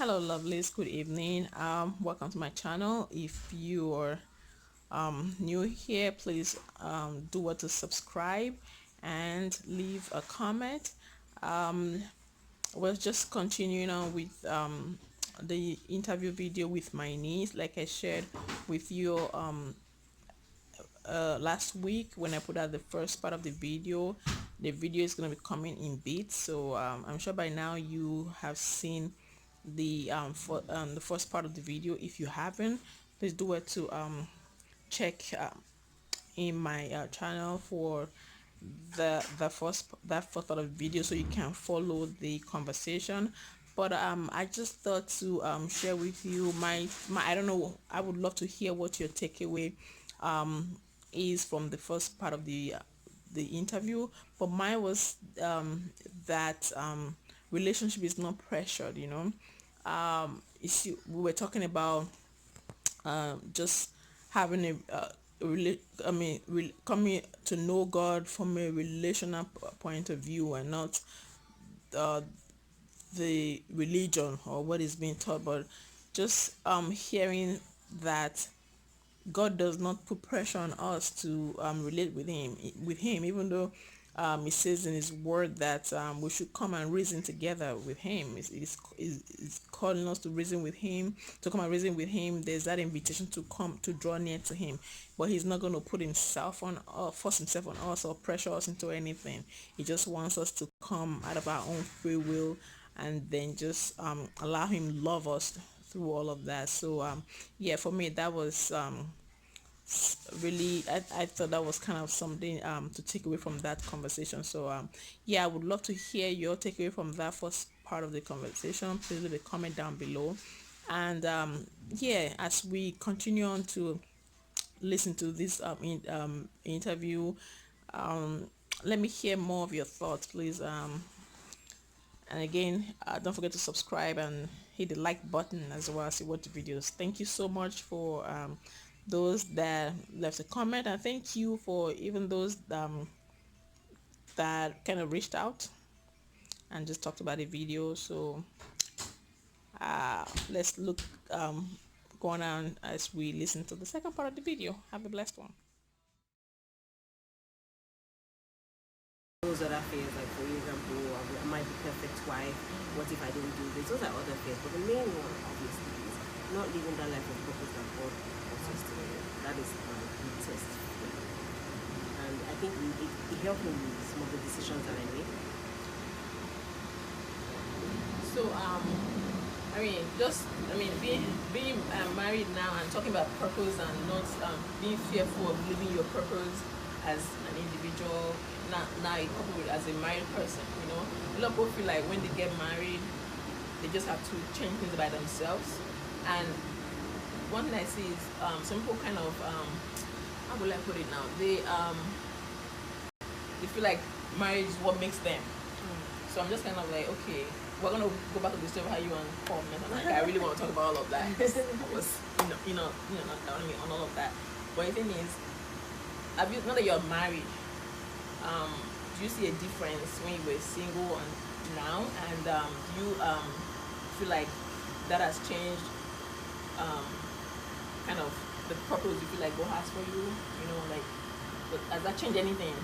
Hello lovelies, good evening. Welcome to my channel. If you are new here, please do what to subscribe and leave a comment. We're just continuing on with the interview video with my niece, like I shared with you last week when I put out the first part of the video. The video is going to be coming in bits, so I'm sure by now you have seen the first part of the video. If you haven't, please do it to check in my channel for that first part of the video, so you can follow the conversation. But I just thought to share with you my I don't know, I would love to hear what your takeaway is from the first part of the interview. But mine was that relationship is not pressured, we were talking about just having coming to know God from a relational point of view, and not uh, the religion or what is being taught, but just hearing that God does not put pressure on us to relate with him, even though he says in his word that we should come and reason together with him. It's calling us to reason with him, to come and reason with him. There's that invitation to come to draw near to him, but he's not going to put himself on force himself on us or pressure us into anything. He just wants us to come out of our own free will, and then just allow him love us through all of that. So yeah, for me that was really, I thought that was kind of something to take away from that conversation. So yeah, I would love to hear your takeaway from that first part of the conversation. Please leave a comment down below. And yeah, as we continue on to listen to this interview, let me hear more of your thoughts, please. And again, don't forget to subscribe and hit the like button as well as you watch the videos. Thank you so much for those that left a comment, and thank you for even those that kind of reached out and just talked about the video. So let's look going on as we listen to the second part of the video. Have a blessed one. Those other fears, like for example, am I the perfect wife? What if I don't do this? Those are other fears, but the main one obviously is not living that life of purpose that God wants us to live. That is my greatest fear, and I think it helped me with some of the decisions that I made. So being married now and talking about purpose and not being fearful of living your purpose as an individual, now you couple with as a married person. A lot of people feel like when they get married, they just have to change things by themselves. And one thing I see is some people kind of how will I put it now? They feel like marriage is what makes them. So I'm just kind of like, okay, we're gonna go back to the story of how you and Paul met. I'm like, I really want to talk about all of that. I was, not down me on all of that. But the thing is, now that you're married, do you see a difference when you were single and now? And do you feel like that has changed kind of the purpose you feel like God has for you? Has that changed anything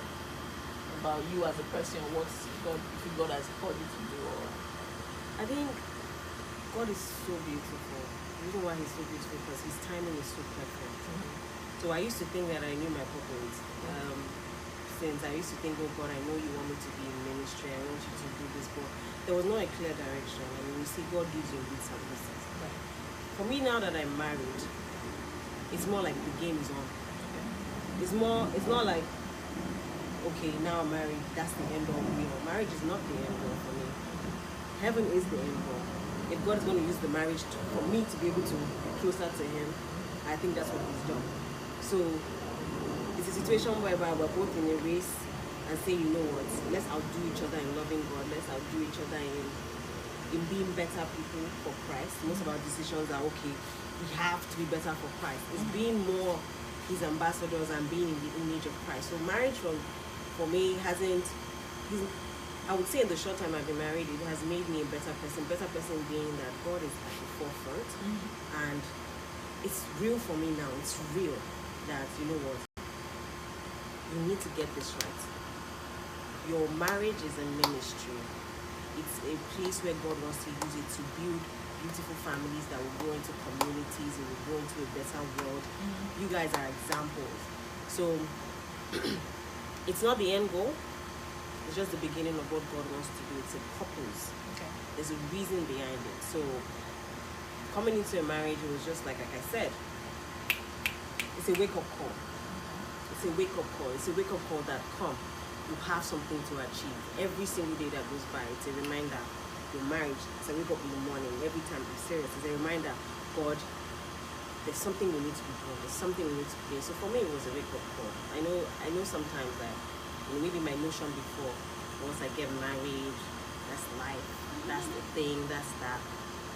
about you as a person? What you feel God has called you to do? Or I think God is so beautiful. The reason why He's so beautiful because His timing is so perfect. So I used to think that I knew my purpose. Since I used to think, oh God, I know you want me to be in ministry, I want you to do this, but there was not a clear direction. And you see, God gives you bits and pieces. right. For me, now that I'm married, it's more like the game is on. It's not like, okay, now I'm married, that's the end all be all. Marriage is not the end all for me. Heaven is the end all. If God is going to use the marriage for me to be able to be closer to Him, I think that's what He's done. So it's a situation whereby we're both in a race and say, you know what, let's outdo each other in loving God, let's outdo each other in being better people for Christ. Most of our decisions are, okay, we have to be better for Christ. It's being more His ambassadors and being in the image of Christ. So marriage for me I would say in the short time I've been married, it has made me a better person. Better person being that God is at the forefront, and it's real for me now. It's real that, you know what, you need to get this right. Your marriage is a ministry. It's a place where God wants to use it to build beautiful families that will grow into communities, it will grow into a better world. You guys are examples. So it's not the end goal. It's just the beginning of what God wants to do. It's a purpose. Okay. There's a reason behind it. So coming into a marriage, it was just like I said, it's a wake-up call. It's a wake-up call. It's a wake-up call that you have something to achieve. Every single day that goes by, it's a reminder. Your marriage, it's a wake-up in the morning. Every time you're serious, it's a reminder, God, there's something we need to be doing. There's something we need to be doing. So for me, it was a wake-up call. I know sometimes that maybe my notion before, once I get married, that's life, that's the thing, that's that.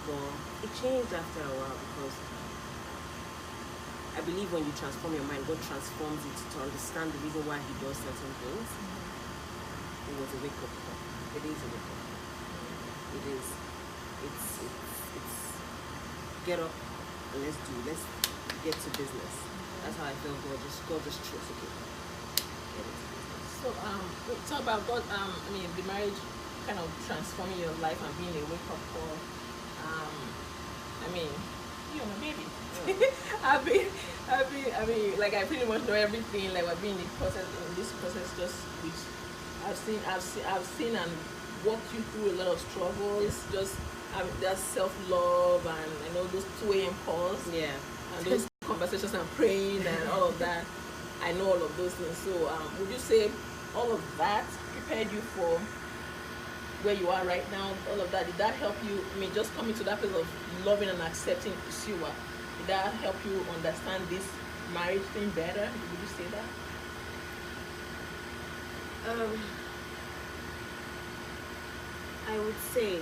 But it changed after a while, because I believe when you transform your mind, God transforms it to understand the reason why He does certain things. It was a wake-up call. It is a wake-up call. It is. It's get up and let's get to business. That's how I feel. God just chose to get into business. So we talk about God. The marriage kind of transforming your life and being a wake up call. You're my baby. Like I pretty much know everything. Like I've been in this process just which I've seen and walked you through a lot of struggles. Just that self-love and those 2 a.m. calls. Yeah. And those conversations and praying and all of that. I know all of those things. So would you say all of that prepared you for where you are right now? All of that, did that help you? Just coming to that place of loving and accepting Isiuwa, did that help you understand this marriage thing better? Would you say that? I would say,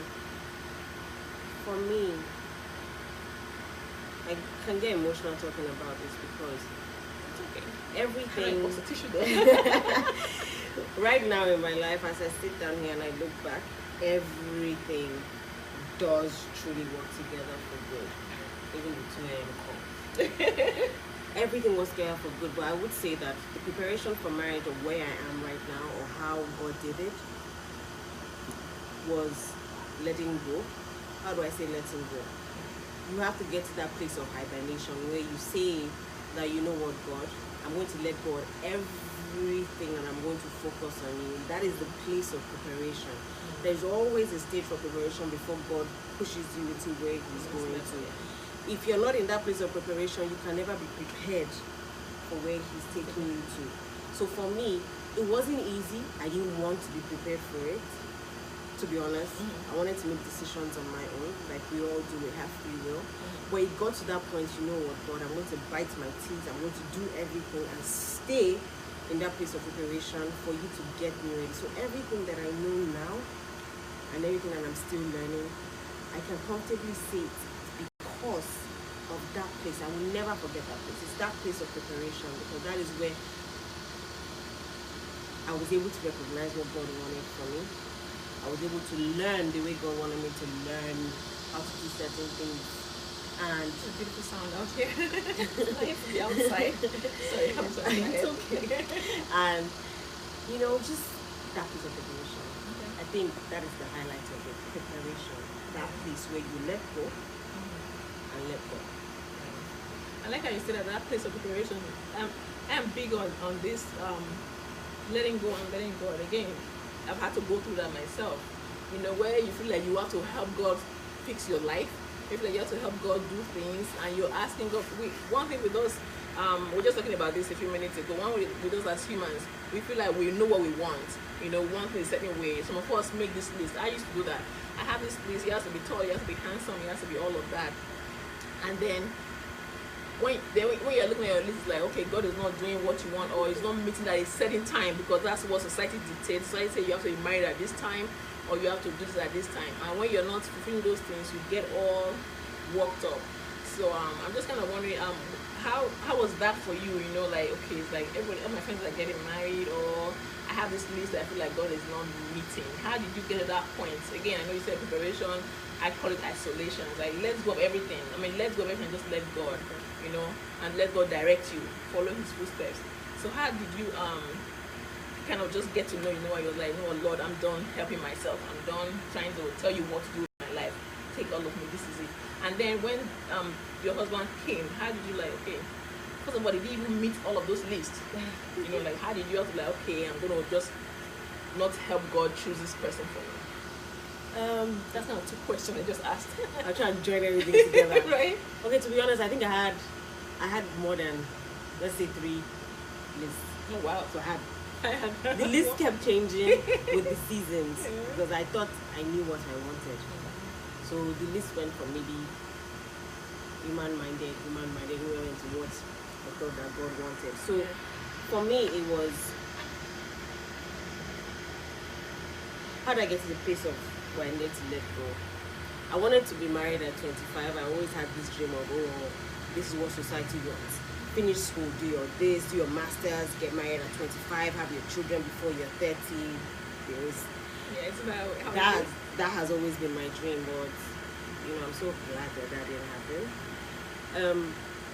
for me, I can get emotional talking about this because It's okay. everything What's the tissue there? right now in my life, as I sit down here and I look back, everything does truly work together for good. Even the 2 a.m. call. Everything was together for good, but I would say that the preparation for marriage, or where I am right now, or how God did it, was letting go. How do I say letting go? You have to get to that place of hibernation where you say that, you know what, God, I'm going to let go of everything and I'm going to focus on you. That is the place of preparation. There's always a stage for preparation before God pushes you into where He's going to. If you're not in that place of preparation, you can never be prepared for where He's taking you to. So for me, it wasn't easy. I didn't want to be prepared for it, to be honest. I wanted to make decisions on my own, like we all do. We have free will. But it got to that point, you know what, God, I'm going to bite my teeth. I'm going to do everything and stay in that place of preparation for you to get me ready. So everything that I know now and everything that I'm still learning, I can comfortably say it because of that place. I will never forget that place. It's that place of preparation, because that is where I was able to recognize what God wanted from me. I was able to learn the way God wanted me to learn how to do certain things. And It's a beautiful sound out here. It's the outside. Sorry, I'm sorry. it's okay. And just that place of preparation. I think that is the highlight of it. Preparation. That place where you let go and let go. I like how you said that place of preparation. I'm big on this letting go and letting God. Again, I've had to go through that myself. Where you feel like you have to help God fix your life. You feel like you have to help God do things, and you're asking God. One thing with us, we're just talking about this a few minutes ago. One with us as humans, we feel like we know what we want. One thing a certain way. Some of us make this list. I used to do that. I have this list. He has to be tall. He has to be handsome. He has to be all of that. And then when you're looking at your list, it's like, okay, God is not doing what you want, or He's not meeting at a certain time, because that's what society dictates. Society says you have to be married at this time, or you have to do this at this time. And when you're not fulfilling those things, you get all worked up. So I'm just kind of wondering, how was that for you? Like, okay, it's like all my friends are getting married, or I have this list that I feel like God is not meeting. How did you get to that point? Again, I know you said preparation. I call it isolation. It's like, let's go of everything. I mean, let's go of everything. Just let God, you know, and let God direct you. Follow His footsteps. So how did you kind of just get to know? You know, you're like, no, Lord, I'm done helping myself. I'm done trying to tell you what to do in my life. Take all of me. This is it. And then when your husband came, how did you like? Okay, first of all, did he even meet all of those lists? You know, like how did you have to like? Okay, I'm gonna just not help God choose this person for me. That's not two questions I just asked. I'll try and join everything together. Right? Okay, to be honest, I think I had more than, let's say, 3 lists. Oh wow. So I had the list kept changing with the seasons because I thought I knew what I wanted. So the list went from maybe human-minded, we went into what I thought that God wanted. So for me, it was, how did I get to the place of where I needed to let go? I wanted to be married at 25. I always had this dream of, oh, this is what society wants. Finish school, do your this, do your masters, get married at 25, have your children before you're 30. It's about that has always been my dream, but you know, I'm so glad that didn't happen.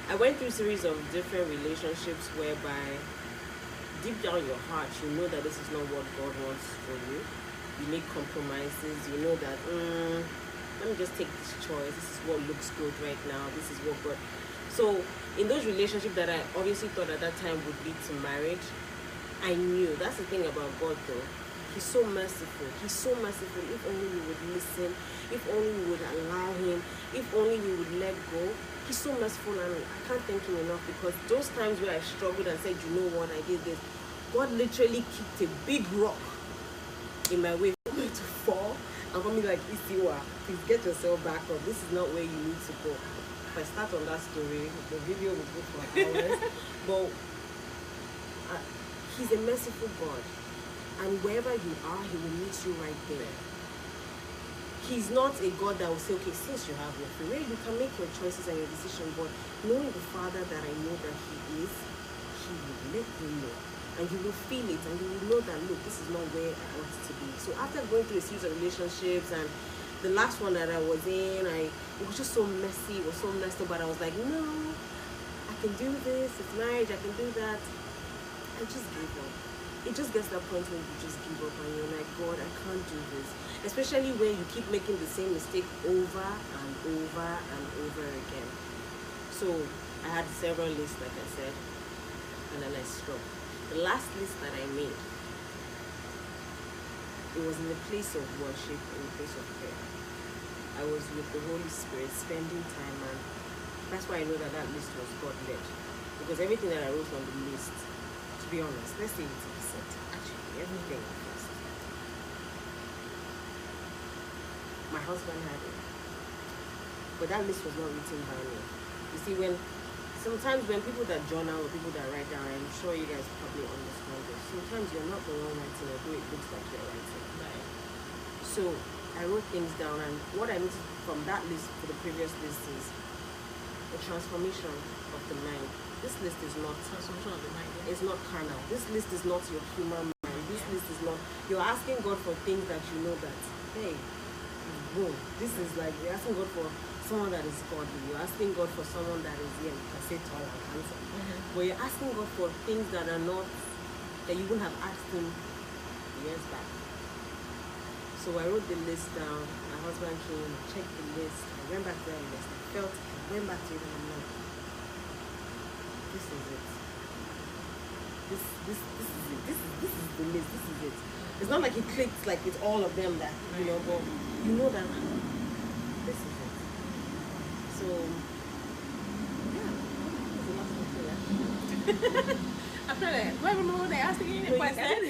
I went through a series of different relationships whereby deep down your heart you know that this is not what God wants for you. You make compromises, you know that let me just take this choice, this is what looks good right now, this is what God. So in those relationships that I obviously thought at that time would lead to marriage, I knew, that's the thing about God though, He's so merciful. He's so merciful. If only we would listen, if only we would allow Him, if only we would let go. He's so merciful, and I can't thank Him enough, because those times where I struggled and said, you know what, I did this, God literally kicked a big rock in my way for me to fall and for me like, Isiwa, please get yourself back up. This is not where you need to go. If I start on that story, the video will go for hours. But He's a merciful God. And wherever you are, He will meet you right there. He's not a God that will say, okay, since you have your free will, you can make your choices and your decisions, but knowing the Father that I know that He is, He will let you know. And you will feel it, and you will know that, look, this is not where I want it to be. So after going through a series of relationships, and the last one that I was in, it was just so messy, it was so messed up, but I was like, no, I can do this, it's marriage, I can do that. I just gave up. It just gets to that point when you just give up and you're like, God, I can't do this. Especially when you keep making the same mistake over and over and over again. So I had several lists, like I said, and then I stopped. The last list that I made, it was in the place of worship, in the place of prayer. I was with the Holy Spirit, spending time, and that's why I know that that list was God-led. Because everything that I wrote on the list, to be honest, let's say 80%, actually, everything first. My husband had it. But that list was not written by me. You see, sometimes when people that journal or people that write down, I'm sure you guys probably understand this, sometimes you're not the one writing, although it looks like you're writing. Right. So I wrote things down, and what I needed from that list for the previous list is a transformation of the mind. This list is not transformation of the mind. Yeah. It's not carnal. This list is not your human mind. This list is not. You're asking God for things that you know that, hey, boom. This is like you're asking God for someone that is godly. You're asking God for someone that is, yeah, you can say tall and handsome. But you're asking God for things that are not, that you wouldn't have asked Him years back. So I wrote the list down. My husband came, checked the list. I went back to that list. I felt it. I went back to it, and I'm like, this is it. This is it. This is the list. This is it. It's not like it clicked like with all of them that, you know, but you know that this is it. So, yeah, that's the last one. I feel like, do I remember what they asked again? No, you said